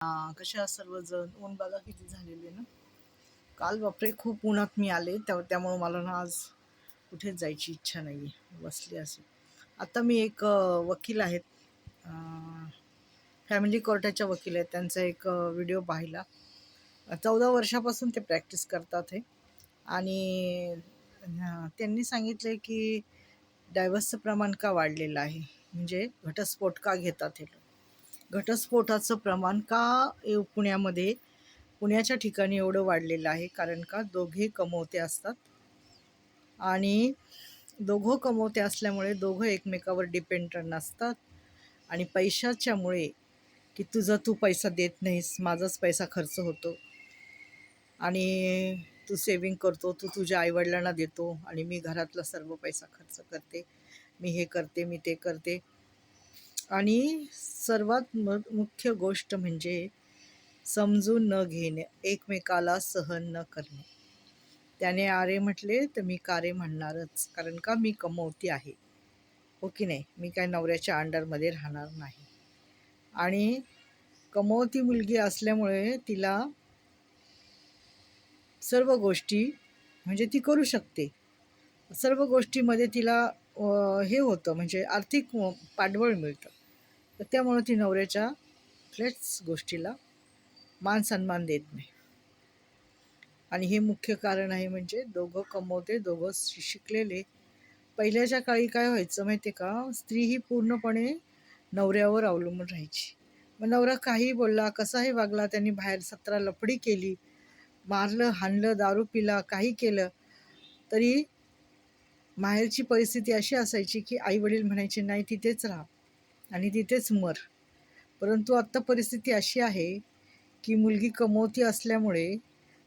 कसे आहात सर्वजण? ऊन बघा किती झालेले ना. काल बापरे खूप उन्हात मी आले त्यामुळे मला ना आज कुठेच जायची इच्छा नाही आहे, बसली असे. आता मी एक वकील आहेत, फॅमिली कोर्टाच्या वकील आहेत, त्यांचा एक व्हिडिओ पाहिला. 14 वर्षापासून ते प्रॅक्टिस करतात हे. आणि त्यांनी सांगितलं की डायव्हर्सचं प्रमाण का वाढलेलं आहे, म्हणजे घटस्फोट का घेतात हे लोक. घटस्फोटाचं प्रमाण का पुण्याच्या ठिकाणी एवढं वाढलेलं आहे, कारण का दोघे कमवते असतात आणि दोघं कमवते असल्यामुळे दोघं एकमेकावर डिपेंडंट नसतात. आणि पैशाच्यामुळे की तू पैसा देत नाहीस, माझाच पैसा खर्च होतो आणि तू सेविंग करतो, तू तुझ्या आईवडिलांना देतो आणि मी घरातला सर्व पैसा खर्च करते, मी हे करते, मी ते करते. आणि सर्वात मुख्य गोष्ट म्हणजे समजून न घेणे, एकमेकाला सहन न करणे. त्याने आरे म्हटले तर मी कारे म्हणणारच, कारण का मी कमवती आहे, हो की नाही. मी काय नवऱ्याच्या अंडरमध्ये राहणार नाही. आणि कमवती मुलगी असल्यामुळे तिला सर्व गोष्टी म्हणजे ती करू शकते. सर्व गोष्टीमध्ये तिला हे होतं, म्हणजे आर्थिक पाठबळ मिळतं. तर त्यामुळं ती नवऱ्याच्या कुठल्याच गोष्टीला मान सन्मान देत नाही. आणि हे मुख्य कारण आहे, म्हणजे दोघं कमवते, दोघं शिकलेले. पहिल्याच्या काळी काय व्हायचं माहिती आहे का, स्त्री ही पूर्णपणे नवऱ्यावर अवलंबून राहायची. मग नवरा काही बोलला, कसाही वागला, त्यांनी बाहेर 17 लफडी केली, मारलं, हाणलं, दारू पिला, काही केलं तरी माहेरची परिस्थिती अशी असायची की आई वडील म्हणायचे नाही तिथेच राहा आणि तिथेच मर. परंतु आत्ता परिस्थिती अशी आहे की मुलगी कमवती असल्यामुळे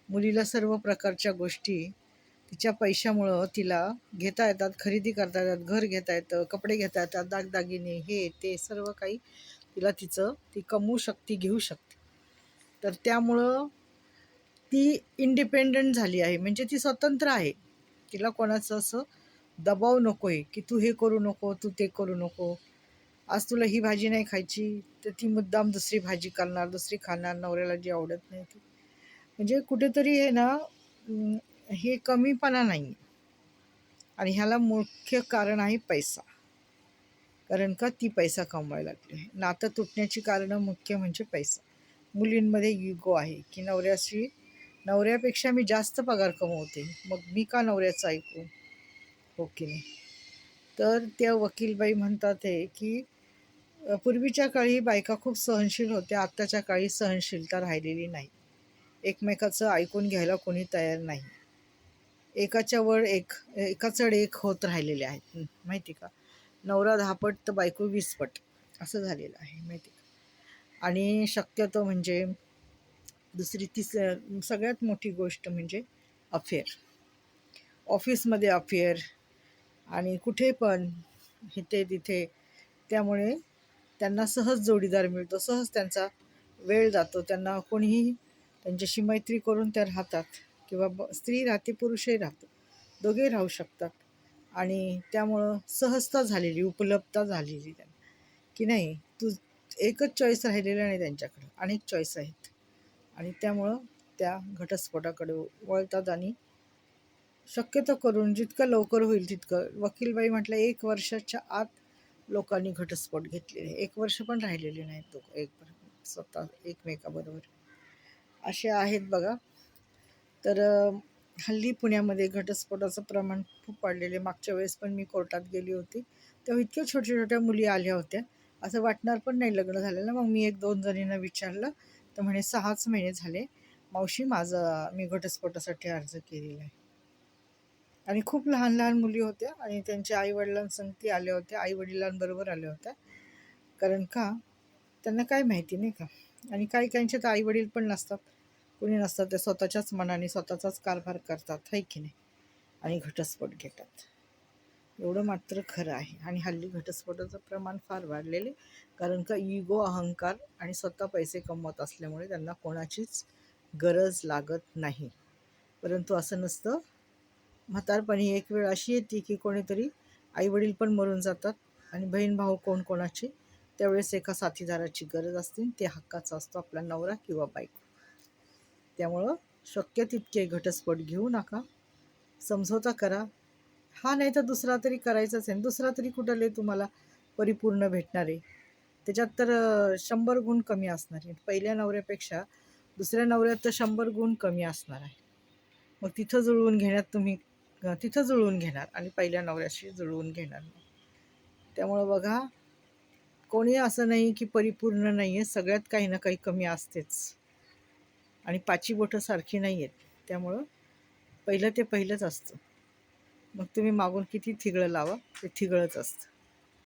मुलीला सर्व प्रकारच्या गोष्टी तिच्या पैशामुळं तिला घेता येतात, खरेदी करता येतात, घर घेता येतं, कपडे घेता येतात, दागदागिने, हे ते सर्व काही तिला ती कमवू शकते, घेऊ शकते. तर त्यामुळं ती इंडिपेंडंट झाली आहे, म्हणजे ती स्वतंत्र आहे. तिला कोणाचं असं दबाव नको आहे की तू हे करू नको, तू ते करू नको. आज तुला ही भाजी नाही खायची तर ती मुद्दाम दुसरी भाजी करणार, दुसरी खाणार, नवऱ्याला जी आवडत नाही ती. म्हणजे कुठेतरी हे ना, हे कमीपणा नाही. आणि ह्याला मुख्य कारण आहे पैसा, कारण का ती पैसा कमवायला लागली. नातं तुटण्याची कारणं मुख्य म्हणजे पैसा. मुलींमध्ये इगो आहे की नवऱ्यापेक्षा मी जास्त पगार कमवते, मग मी का नवऱ्याचं ऐकू, हो की नाही. तर त्या वकीलबाई म्हणतात आहे की पूर्वीच्या काळी बायका खूप सहनशील होत्या, आत्ताच्या काळी सहनशीलता राहिलेली नाही. एकमेकाचं ऐकून घ्यायला कोणी तयार नाही. एकाचड एक होत राहिलेले आहेत, माहिती का. नवरा 10 पट तर बायको 20 पट असं झालेलं आहे, माहिती का. आणि शक्यतो म्हणजे सगळ्यात मोठी गोष्ट म्हणजे अफेअर. ऑफिसमध्ये अफेअर आणि कुठे पण इथे तिथे. त्यामुळे त्यांना सहज जोडीदार मिळतो, सहज त्यांचा वेळ जातो, त्यांना कोणीही त्यांच्याशी मैत्री करून त्या राहतात, किंवा स्त्री राहते, पुरुषही राहतो, दोघेही राहू शकतात. आणि त्यामुळं सहजता झालेली, उपलब्धता झालेली त्यांना की नाही, एकच चॉईस राहिलेला नाही, त्यांच्याकडं अनेक चॉईस आहेत. आणि त्यामुळं त्या घटस्फोटाकडे वळतात. आणि शक्यतो करून जितकं लवकर होईल तितकं, वकीलबाई म्हटलं 1 वर्षाच्या आत लोकांनी घटस्फोट घेतलेले, 1 वर्ष पण राहिलेले नाहीत लोक स्वतः एकमेकाबरोबर, असे आहेत बघा. तर हल्ली पुण्यामध्ये घटस्फोटाचं प्रमाण खूप वाढलेले. मागच्या वेळेस पण मी कोर्टात गेली होती, तेव्हा इतक्या छोट्या छोट्या मुली आल्या होत्या, असं वाटणार पण नाही लग्न झालेलं. मग मी 1-2 जणींना विचारलं तर म्हणे 6च महिने झाले मावशी मी घटस्फोटासाठी अर्ज केलेला आहे. आणि खूप लहान लहान मुली होत्या आणि त्यांच्या आईवडिलांसंगती आल्या होत्या, आईवडिलांबरोबर आल्या होत्या. कारण का त्यांना काय माहिती नाही का. आणि काही काहींचे तर आईवडील पण नसतात, कोणी नसतात, ते स्वतःच्याच मनाने स्वतःचाच कारभार करतात, है की नाही, आणि घटस्फोट घेतात. एवढं मात्र खरं आहे. आणि हल्ली घटस्फोटाचं प्रमाण फार वाढलेले, कारण का इगो, अहंकार आणि स्वतः पैसे कमवत असल्यामुळे त्यांना कोणाचीच गरज लागत नाही. परंतु असं नसतं. म्हातारपणी एक वेळ अशी येते की कोणीतरी आईवडील पण मरून जातात आणि बहीण भाऊ कोण कोणाची त्यावेळेस एका साथीदाराची गरज असते, ते हक्काचा असतो आपला नवरा किंवा बायको. त्यामुळं शक्य तितके घटस्फोट घेऊ नका, समझोता करा. हा नाही तर दुसरा तरी करायचाच आहे. दुसरा तरी कुठले तुम्हाला परिपूर्ण भेटणार आहे. त्याच्यात तर 100 गुण कमी असणार आहे. पहिल्या नवऱ्यापेक्षा दुसऱ्या नवऱ्यात तर 100 गुण कमी असणार आहे. मग तिथं जुळवून घेण्यात तुम्ही तिथं जुळवून घेणार आणि पहिल्या नवऱ्याशी जुळवून घेणार नाही. त्यामुळं बघा, कोणी असं नाही की परिपूर्ण नाही आहे. सगळ्यात काही ना काही कमी असतेच आणि पाची बोटं सारखी नाही आहेत. त्यामुळं पहिलं ते पहिलंच असतं. मग तुम्ही मागून किती थिगळं लावा, ते थिगळंच असतं.